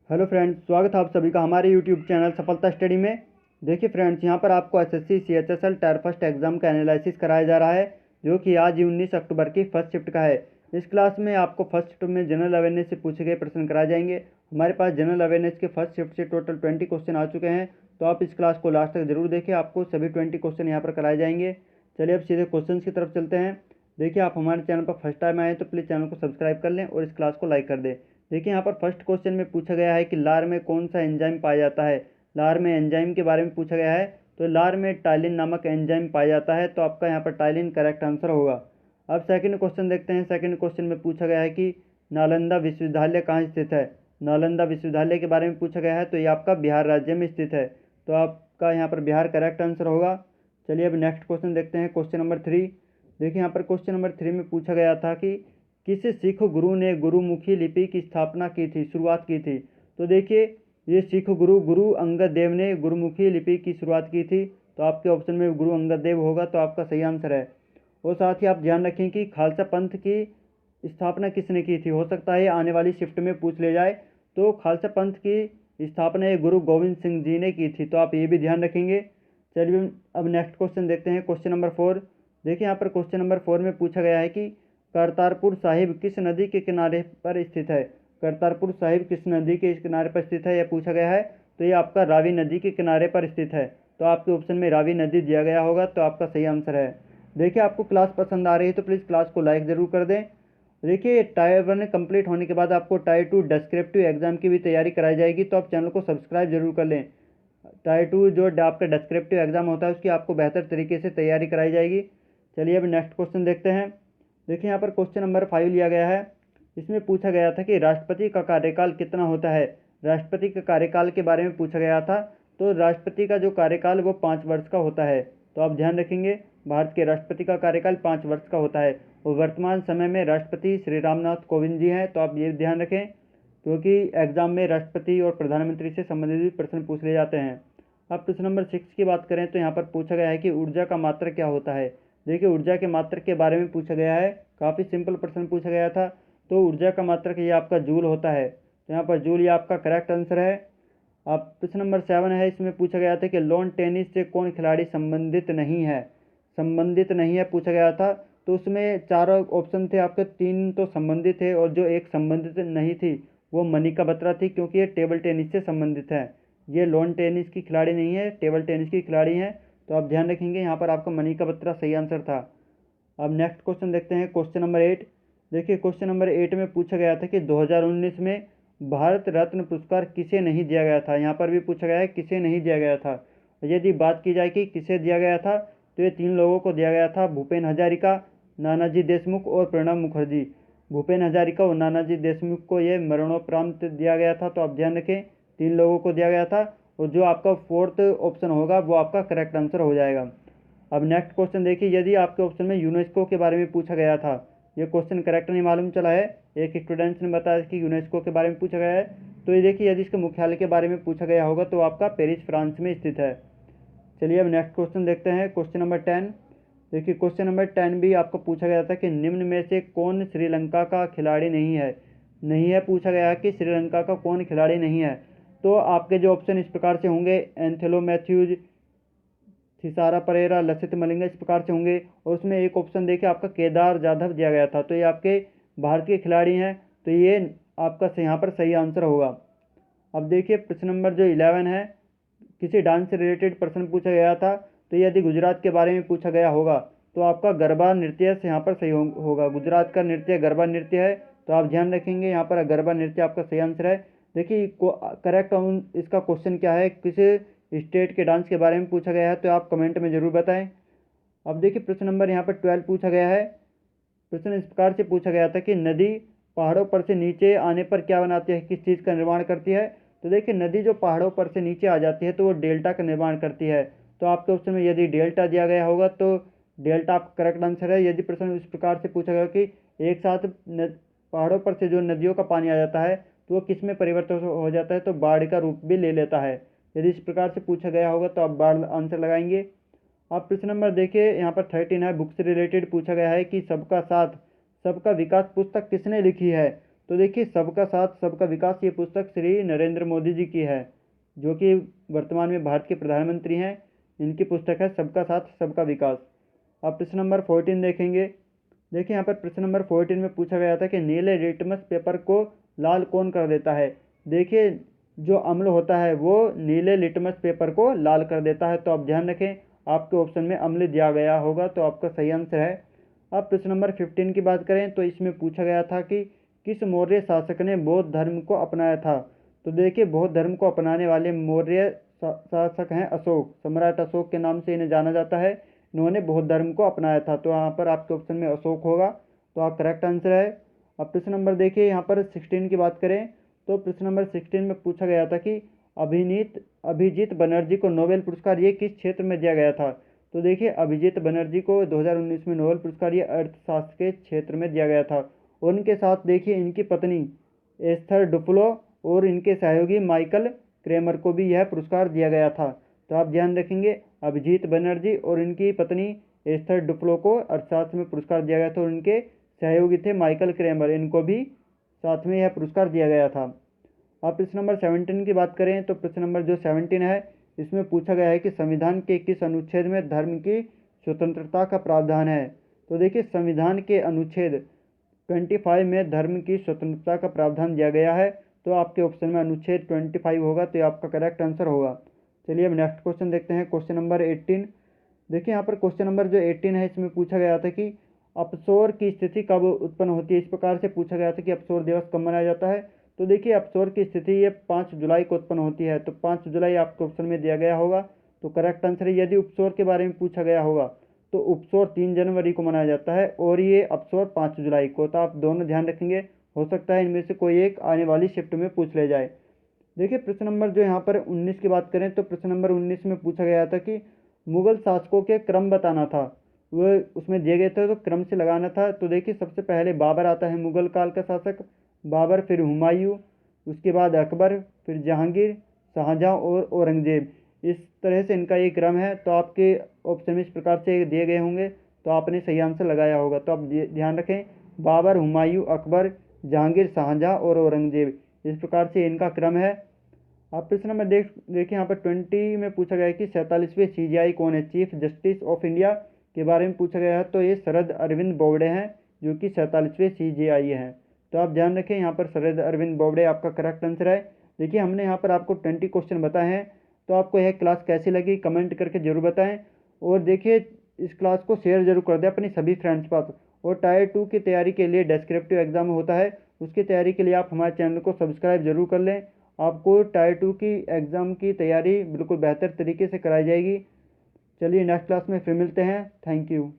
Hello friends, स्वागत है आप सभी का हमारे यूट्यूब चैनल सफलता स्टडी में। देखिए फ्रेंड्स, यहाँ पर आपको SSC CHSL tyre first exam का एनालिसिस कराया जा रहा है, जो कि आज 19 अक्टूबर की फर्स्ट शिफ्ट का है। इस क्लास में आपको फर्स्ट शिफ्ट में जनरल अवेयरनेस से पूछे गए प्रश्न कराए जाएंगे। हमारे पास जनरल अवेयरनेस के फर्स्ट शिफ्ट से टोटल 20 क्वेश्चन आ चुके हैं, तो आप इस क्लास को लास्ट तक जरूर देखें, आपको सभी 20 क्वेश्चन यहाँ पर कराए जाएंगे। चलिए अब सीधे क्वेश्चन की तरफ चलते हैं। देखिए, आप हमारे चैनल पर फर्स्ट टाइम आए तो प्लीज़ चैनल को सब्सक्राइब कर लें और इस क्लास को लाइक कर दें। देखिए, यहाँ पर फर्स्ट क्वेश्चन में पूछा गया है कि लार में कौन सा एंजाइम पाया जाता है। लार में एंजाइम के बारे में पूछा गया है, तो लार में टाइलिन नामक एंजाइम पाया जाता है, तो आपका यहाँ पर टाइलिन करेक्ट आंसर होगा। अब सेकंड क्वेश्चन देखते हैं। सेकंड क्वेश्चन में पूछा गया है कि नालंदा विश्वविद्यालय कहाँ स्थित है। नालंदा विश्वविद्यालय के बारे में पूछा गया है, तो ये आपका बिहार राज्य में स्थित है, तो आपका यहाँ पर बिहार करेक्ट आंसर होगा। चलिए अब नेक्स्ट क्वेश्चन देखते हैं, क्वेश्चन नंबर 3। देखिए, यहाँ पर क्वेश्चन नंबर 3 में पूछा गया था कि किस सिख गुरु ने गुरुमुखी लिपि की स्थापना की थी, शुरुआत की थी। तो देखिए, ये सिख गुरु अंगद देव ने गुरुमुखी लिपि की शुरुआत की थी, तो आपके ऑप्शन में गुरु अंगद देव होगा, तो आपका सही आंसर है। और साथ ही आप ध्यान रखें कि खालसा पंथ की स्थापना किसने की थी। हो सकता है आने वाली शिफ्ट में पूछ ले जाए, तो खालसा पंथ की स्थापना ये गुरु गोविंद सिंह जी ने की थी, तो आप ये भी ध्यान रखेंगे। चलिए अब नेक्स्ट क्वेश्चन देखते हैं, क्वेश्चन नंबर 4। देखिए, यहाँ पर क्वेश्चन नंबर 4 में पूछा गया है कि करतारपुर साहिब किस नदी के किनारे पर स्थित है। करतारपुर साहिब किस नदी के किनारे पर स्थित है, यह पूछा गया है, तो ये आपका रावी नदी के किनारे पर स्थित है, तो आपके ऑप्शन में रावी नदी दिया गया होगा, तो आपका सही आंसर है। देखिए, आपको क्लास पसंद आ रही है तो प्लीज़ क्लास को लाइक ज़रूर कर दें। देखिए, टायर 1 कंप्लीट होने के बाद आपको टायर 2 डिस्क्रिप्टिव एग्जाम की भी तैयारी कराई जाएगी, तो आप चैनल को सब्सक्राइब जरूर कर लें। टायर 2 जो आपका डिस्क्रिप्टिव एग्जाम होता है, उसकी आपको बेहतर तरीके से तैयारी कराई जाएगी। चलिए अब नेक्स्ट क्वेश्चन देखते हैं। देखिए, यहाँ पर क्वेश्चन नंबर 5 लिया गया है। इसमें पूछा गया था कि राष्ट्रपति का कार्यकाल कितना होता है। राष्ट्रपति के कार्यकाल के बारे में पूछा गया था, तो राष्ट्रपति का जो कार्यकाल वो 5 वर्ष का होता है, तो आप ध्यान रखेंगे भारत के राष्ट्रपति का कार्यकाल 5 वर्ष का होता है। और वर्तमान समय में राष्ट्रपति श्री रामनाथ कोविंद जी हैं, तो आप ये ध्यान रखें, क्योंकि एग्जाम में राष्ट्रपति और प्रधानमंत्री से संबंधित भी प्रश्न पूछ ले जाते हैं। अब प्रश्न नंबर 6 की बात करें, तो यहाँ पर पूछा गया है कि ऊर्जा का मात्रक क्या होता है। देखिए, ऊर्जा के मात्रक के बारे में पूछा गया है, काफ़ी सिंपल प्रश्न पूछा गया था, तो ऊर्जा का मात्रक ये आपका जूल होता है, तो यहाँ पर जूल ये आपका करेक्ट आंसर है। अब प्रश्न नंबर 7 है। इसमें पूछा गया था कि लॉन टेनिस से कौन खिलाड़ी संबंधित नहीं है। संबंधित नहीं है पूछा गया था, तो उसमें 4 ऑप्शन थे आपके, 3 तो संबंधित थे और जो एक संबंधित नहीं थी वो मनिका बत्रा थी, क्योंकि ये टेबल टेनिस से संबंधित है। ये लॉन टेनिस की खिलाड़ी नहीं है, टेबल टेनिस की खिलाड़ी हैं, तो आप ध्यान रखेंगे, यहाँ पर आपका मनिका बत्रा सही आंसर था। अब नेक्स्ट क्वेश्चन देखते हैं, क्वेश्चन नंबर 8। देखिए, क्वेश्चन नंबर 8 में पूछा गया था कि 2019 में भारत रत्न पुरस्कार किसे नहीं दिया गया था। यहाँ पर भी पूछा गया है किसे नहीं दिया गया था। यदि बात की जाए कि किसे दिया गया था, तो ये 3 लोगों को दिया गया था, भूपेन हजारिका, नानाजी देशमुख और प्रणब मुखर्जी। भूपेन हजारिका और नानाजी देशमुख को ये मरणोपरांत दिया गया था, तो आप ध्यान रखें 3 लोगों को दिया गया था, और जो आपका 4th ऑप्शन होगा वो आपका करेक्ट आंसर हो जाएगा। अब नेक्स्ट क्वेश्चन देखिए, यदि आपके ऑप्शन में यूनेस्को के बारे में पूछा गया था, ये क्वेश्चन करेक्ट नहीं मालूम चला है, एक स्टूडेंट्स ने बताया कि यूनेस्को के बारे में पूछा गया है, तो ये देखिए यदि इसके मुख्यालय के बारे में पूछा गया होगा तो आपका पेरिस फ्रांस में स्थित है। चलिए अब नेक्स्ट क्वेश्चन देखते हैं, क्वेश्चन नंबर 10। देखिए, क्वेश्चन नंबर 10 भी आपको पूछा गया था कि निम्न में से कौन श्रीलंका का खिलाड़ी नहीं है पूछा गया है कि श्रीलंका का कौन खिलाड़ी नहीं है। तो आपके जो ऑप्शन इस प्रकार से होंगे, एंथेलो मैथ्यूज, थिसारा परेरा, लसित मलिंगा, इस प्रकार से होंगे। और उसमें एक ऑप्शन देखिए आपका केदार जाधव दिया गया था, तो ये आपके भारत के खिलाड़ी हैं, तो ये आपका यहाँ पर सही आंसर होगा। अब देखिए प्रश्न नंबर जो 11 है, किसी डांस से रिलेटेड प्रश्न पूछा गया था, तो यदि गुजरात के बारे में पूछा गया होगा तो आपका गरबा नृत्य से यहाँ पर सही होगा। गुजरात का नृत्य गरबा नृत्य है, तो आप ध्यान रखेंगे यहाँ पर गरबा नृत्य आपका सही आंसर है। देखिए करेक्ट इसका क्वेश्चन क्या है, किस स्टेट के डांस के बारे में पूछा गया है, तो आप कमेंट में ज़रूर बताएं। अब देखिए प्रश्न नंबर यहाँ पर 12 पूछा गया है। प्रश्न इस प्रकार से पूछा गया था कि नदी पहाड़ों पर से नीचे आने पर क्या बनाती है, किस चीज़ का निर्माण करती है। तो देखिए, नदी जो पहाड़ों पर से नीचे आ जाती है तो वो डेल्टा का निर्माण करती है, तो आपके ऑप्शन में यदि डेल्टा दिया गया होगा तो डेल्टा आपका करेक्ट आंसर है। यदि प्रश्न इस प्रकार से पूछा गया कि एक साथ पहाड़ों पर से जो नदियों का पानी आ जाता है तो वो किस में परिवर्तित हो जाता है, तो बाढ़ का रूप भी ले लेता है। यदि इस प्रकार से पूछा गया होगा तो आप बाढ़ आंसर लगाएंगे। आप प्रश्न नंबर देखिए यहाँ पर 13 है, बुक से रिलेटेड पूछा गया है कि सबका साथ सबका विकास पुस्तक किसने लिखी है। तो देखिए सबका साथ सबका विकास ये पुस्तक श्री नरेंद्र मोदी जी की है, जो कि वर्तमान में भारत के प्रधानमंत्री हैं। इनकी पुस्तक है सबका साथ सबका विकास। अब प्रश्न नंबर 14 देखेंगे। देखिए यहाँ पर प्रश्न नंबर 14 में पूछा गया था कि नीले लिटमस पेपर को लाल कौन कर देता है। देखिए जो अम्ल होता है वो नीले लिटमस पेपर को लाल कर देता है। तो आप ध्यान रखें, आपके ऑप्शन में अम्ल दिया गया होगा, तो आपका सही आंसर है। अब प्रश्न नंबर 15 की बात करें तो इसमें पूछा गया था कि किस मौर्य शासक ने बौद्ध धर्म को अपनाया था। तो देखिए बौद्ध धर्म को अपनाने वाले मौर्य शासक हैं अशोक। सम्राट अशोक के नाम से इन्हें जाना जाता है। इन्होंने बौद्ध धर्म को अपनाया था। तो यहाँ पर आपके ऑप्शन में अशोक होगा, तो आप करेक्ट आंसर है। अब प्रश्न नंबर देखिए यहाँ पर 16 की बात करें तो प्रश्न नंबर 16 में पूछा गया था कि अभिजीत बनर्जी को नोबेल पुरस्कार ये किस क्षेत्र में दिया गया था। तो देखिए अभिजीत बनर्जी को 2019 में नोबेल पुरस्कार ये अर्थशास्त्र के क्षेत्र में दिया गया था। और उनके साथ देखिए इनकी पत्नी एस्थर डुफ्लो और इनके सहयोगी माइकल क्रेमर को भी यह पुरस्कार दिया गया था। तो आप ध्यान रखेंगे, अभिजीत बनर्जी और इनकी पत्नी एस्थर डुफ्लो को अर्थशास्त्र में पुरस्कार दिया गया था और इनके सहयोगी थे माइकल क्रेमर, इनको भी साथ में यह पुरस्कार दिया गया था। अब प्रश्न नंबर 17 की बात करें तो प्रश्न नंबर जो 17 है इसमें पूछा गया है कि संविधान के किस अनुच्छेद में धर्म की स्वतंत्रता का प्रावधान है। तो देखिए संविधान के अनुच्छेद 25 में धर्म की स्वतंत्रता का प्रावधान दिया गया है। तो आपके ऑप्शन में अनुच्छेद 25 होगा, तो ये आपका करेक्ट आंसर होगा। चलिए अब नेक्स्ट क्वेश्चन देखते हैं, क्वेश्चन नंबर 18। देखिए यहाँ पर क्वेश्चन नंबर जो 18 है इसमें पूछा गया था कि अपसोर की स्थिति कब उत्पन्न होती है। इस प्रकार से पूछा गया था कि अपसोर दिवस कब मनाया जाता है। तो देखिए अपसोर की स्थिति ये 5 जुलाई को उत्पन्न होती है। तो 5 जुलाई आपके ऑप्शन में दिया गया होगा, तो करेक्ट आंसर है। यदि उपसोर के बारे में पूछा गया होगा तो उपसोर 3 जनवरी को मनाया जाता है और ये अपसोर 5 जुलाई को। तो आप दोनों ध्यान रखेंगे, हो सकता है इनमें से कोई एक आने वाली शिफ्ट में पूछ ले जाए। देखिए प्रश्न नंबर जो यहाँ पर 19 की बात करें तो प्रश्न नंबर 19 में पूछा गया था कि मुगल शासकों के क्रम बताना था। वो उसमें दिए गए थे तो क्रम से लगाना था। तो देखिए सबसे पहले बाबर आता है, मुगल काल का शासक बाबर, फिर हुमायूं, उसके बाद अकबर, फिर जहांगीर, शाहजहां और औरंगजेब। इस तरह से इनका ये क्रम है। तो आपके ऑप्शन में इस प्रकार से दिए गए होंगे, तो आपने सही आंसर लगाया होगा। तो आप ध्यान रखें, बाबर, हुमायूं, अकबर, जहांगीर, शाहजहां और औरंगजेब, इस प्रकार से इनका क्रम है। आप प्रश्न नंबर देखिए यहाँ पर 20 में पूछा गया है कि 47वें CJI कौन है, चीफ जस्टिस ऑफ इंडिया के बारे में पूछा गया है। तो ये शरद अरविंद बोबडे हैं, जो कि 47वें CJI हैं। तो आप ध्यान रखें, यहाँ पर शरद अरविंद बोबडे आपका करेक्ट आंसर है। देखिए हमने यहाँ पर आपको 20 क्वेश्चन बताए हैं। तो आपको यह क्लास कैसी लगी कमेंट करके जरूर बताएं। और देखिए इस क्लास को शेयर जरूर कर दें अपनी सभी फ्रेंड्स पास। और टायर 2 की तैयारी के लिए डेस्क्रिप्टिव एग्जाम होता है, उसकी तैयारी के लिए आप हमारे चैनल को सब्सक्राइब जरूर कर लें। आपको टायर 2 की एग्ज़ाम की तैयारी बिल्कुल बेहतर तरीके से कराई जाएगी। चलिए नेक्स्ट क्लास में फिर मिलते हैं। Thank you.